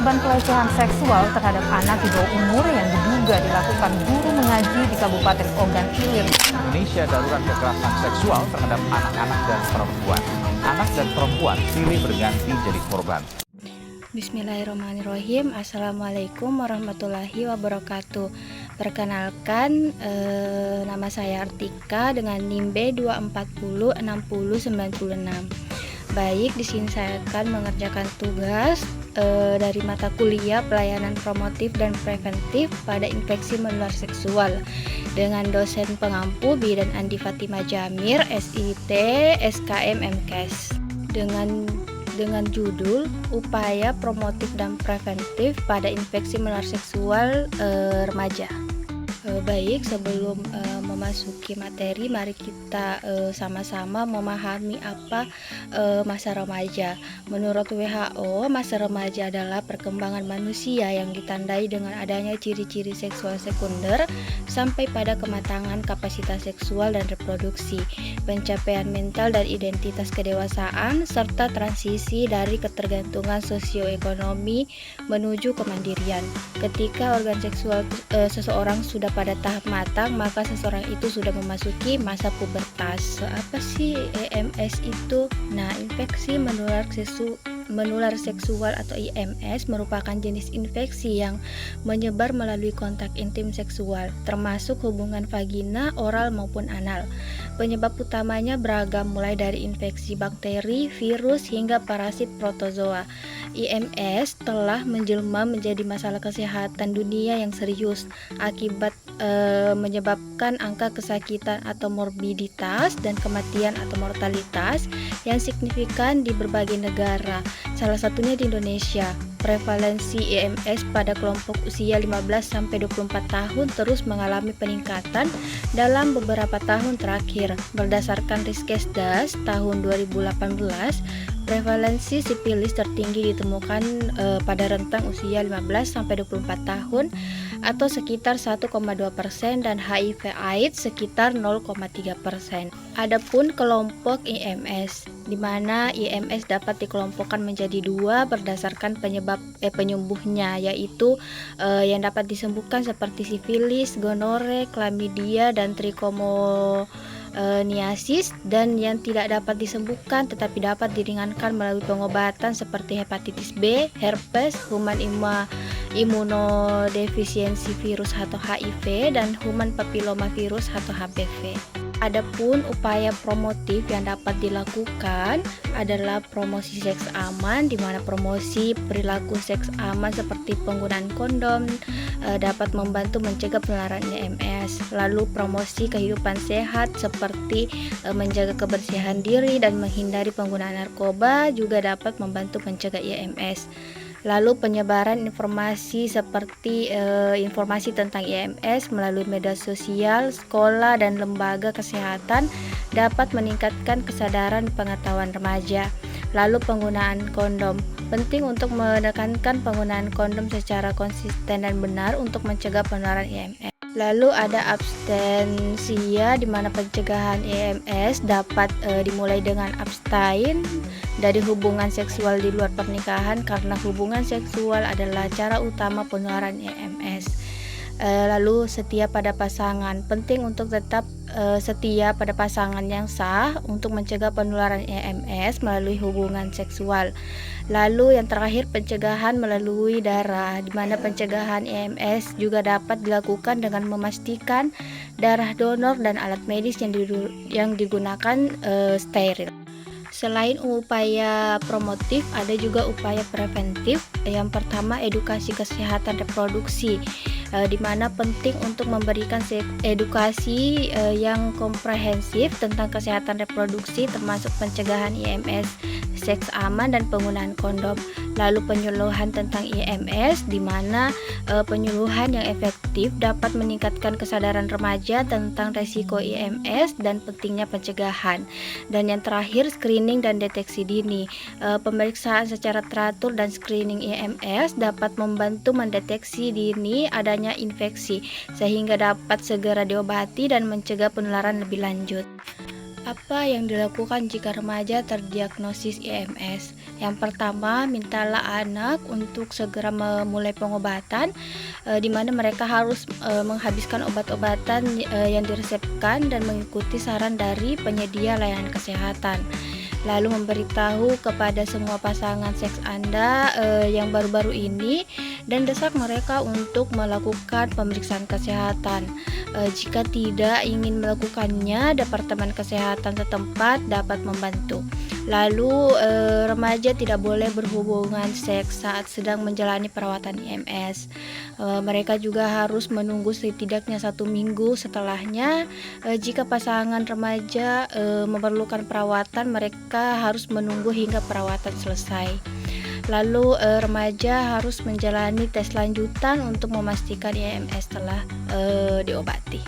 korban pelecehan seksual terhadap anak di bawah umur yang diduga dilakukan guru mengaji di Kabupaten Ogan Ilir. Indonesia darurat kekerasan seksual terhadap anak-anak dan perempuan. Anak dan perempuan silih berganti jadi korban. Bismillahirrahmanirrahim. Assalamualaikum warahmatullahi wabarakatuh. Perkenalkan, nama saya Artika dengan NIM B2406096. Baik, di sini saya akan mengerjakan tugas dari mata kuliah pelayanan promotif dan preventif pada infeksi menular seksual dengan dosen pengampu Bidan Andi Fatimah Jamir, SIT, SKM MKes, dengan judul upaya promotif dan preventif pada infeksi menular seksual remaja. Baik, sebelum memasuki materi, mari kita sama-sama memahami apa masa remaja. Menurut WHO, masa remaja adalah perkembangan manusia yang ditandai dengan adanya ciri-ciri seksual sekunder sampai pada kematangan kapasitas seksual dan reproduksi, pencapaian mental dan identitas kedewasaan, serta transisi dari ketergantungan sosioekonomi menuju kemandirian. Ketika organ seksual seseorang sudah pada tahap matang, maka seseorang itu sudah memasuki masa pubertas. Apa sih EMS itu? Nah, infeksi menular seksual atau IMS merupakan jenis infeksi yang menyebar melalui kontak intim seksual, termasuk hubungan vagina, oral maupun anal. Penyebab utamanya beragam, mulai dari infeksi bakteri, virus, hingga parasit protozoa. IMS telah menjelma menjadi masalah kesehatan dunia yang serius akibat menyebabkan angka kesakitan atau morbiditas dan kematian atau mortalitas yang signifikan di berbagai negara, salah satunya di Indonesia. Prevalensi IMS pada kelompok usia 15-24 tahun terus mengalami peningkatan dalam beberapa tahun terakhir. Berdasarkan Riskesdas tahun 2018, prevalensi sifilis tertinggi ditemukan pada rentang usia 15-24 tahun atau sekitar 1,2% dan HIV/AIDS sekitar 0,3%. Adapun kelompok IMS, di mana IMS dapat dikelompokkan menjadi dua berdasarkan penyembuhnya, yaitu yang dapat disembuhkan seperti sifilis, gonore, klamidia, dan trichomoniasis, dan yang tidak dapat disembuhkan tetapi dapat diringankan melalui pengobatan seperti hepatitis B, herpes, human imunodefisiensi virus atau HIV, dan human papillomavirus atau HPV. Adapun upaya promotif yang dapat dilakukan adalah promosi seks aman, di mana promosi perilaku seks aman seperti penggunaan kondom dapat membantu mencegah penularan IMS. Lalu promosi kehidupan sehat seperti menjaga kebersihan diri dan menghindari penggunaan narkoba juga dapat membantu mencegah IMS. Lalu penyebaran informasi seperti informasi tentang IMS melalui media sosial, sekolah, dan lembaga kesehatan dapat meningkatkan kesadaran pengetahuan remaja. Lalu penggunaan kondom. Penting untuk menekankan penggunaan kondom secara konsisten dan benar untuk mencegah penularan IMS. Lalu ada abstensia, di mana pencegahan IMS dapat dimulai dengan abstain dari hubungan seksual di luar pernikahan karena hubungan seksual adalah cara utama penularan IMS. Lalu setia pada pasangan. Penting untuk tetap setia pada pasangan yang sah untuk mencegah penularan IMS melalui hubungan seksual. Lalu yang terakhir, pencegahan melalui darah, di mana pencegahan IMS juga dapat dilakukan dengan memastikan darah donor dan alat medis yang digunakan steril. Selain upaya promotif, ada juga upaya preventif. Yang pertama, edukasi kesehatan reproduksi, di mana penting untuk memberikan edukasi yang komprehensif tentang kesehatan reproduksi, termasuk pencegahan IMS, seks aman, dan penggunaan kondom. Lalu penyuluhan tentang IMS, di mana penyuluhan yang efektif dapat meningkatkan kesadaran remaja tentang resiko IMS dan pentingnya pencegahan. Dan yang terakhir, screening dan deteksi dini. Pemeriksaan secara teratur dan screening IMS dapat membantu mendeteksi dini adanya infeksi sehingga dapat segera diobati dan mencegah penularan lebih lanjut. Apa yang dilakukan jika remaja terdiagnosis IMS? Yang pertama, mintalah anak untuk segera memulai pengobatan, di mana mereka harus menghabiskan obat-obatan yang diresepkan dan mengikuti saran dari penyedia layanan kesehatan. Lalu memberitahu kepada semua pasangan seks Anda yang baru-baru ini dan desak mereka untuk melakukan pemeriksaan kesehatan. Jika tidak ingin melakukannya, Departemen Kesehatan setempat dapat membantu. Lalu remaja tidak boleh berhubungan seks saat sedang menjalani perawatan IMS. Mereka juga harus menunggu setidaknya 1 minggu setelahnya. Jika pasangan remaja memerlukan perawatan, mereka harus menunggu hingga perawatan selesai. Lalu remaja harus menjalani tes lanjutan untuk memastikan IMS telah diobati.